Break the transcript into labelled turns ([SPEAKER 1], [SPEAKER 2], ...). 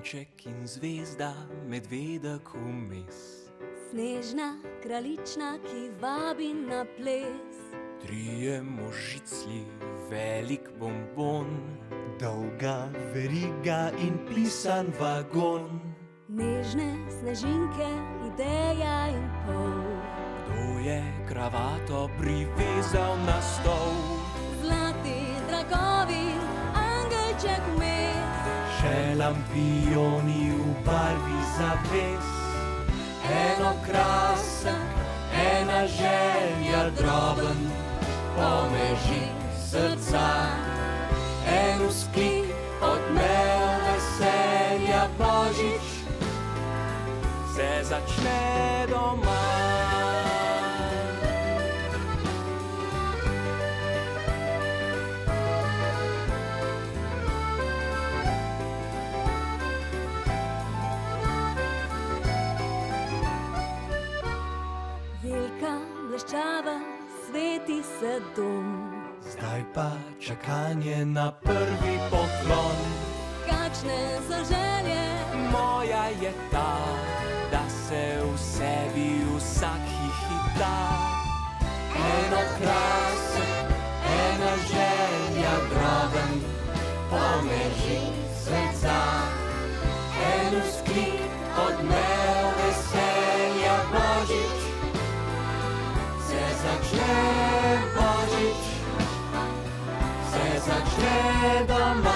[SPEAKER 1] Zvonček in zvezda, medvedek vmes.
[SPEAKER 2] Snežna kraljična, ki vabi na ples.
[SPEAKER 1] Trije možiclji, velik bonbon.
[SPEAKER 3] Dolga veriga in pisan vagon.
[SPEAKER 2] Nežne snežinke, ideja in pol.
[SPEAKER 1] Kdo je kravato privezal na stol?
[SPEAKER 2] Zlati dragovi, angelček vmes.
[SPEAKER 3] Še lampioni v barvi zaves.
[SPEAKER 1] Eno krasek, ena želja droben, pomeži srca. En vzklik, odmev veselja, Božič se začne doma.
[SPEAKER 2] Velika bleščava, sveti se dom.
[SPEAKER 3] Zdaj pa čakanje na prvi poklon.
[SPEAKER 2] Kakšne so želje,
[SPEAKER 1] Moja je ta, da se v sebi vsak hihita. Eno krasek, ena želja droben, pomeži srca. En vzklik, odmev veselja, Božič se začne, Božič se začne doma.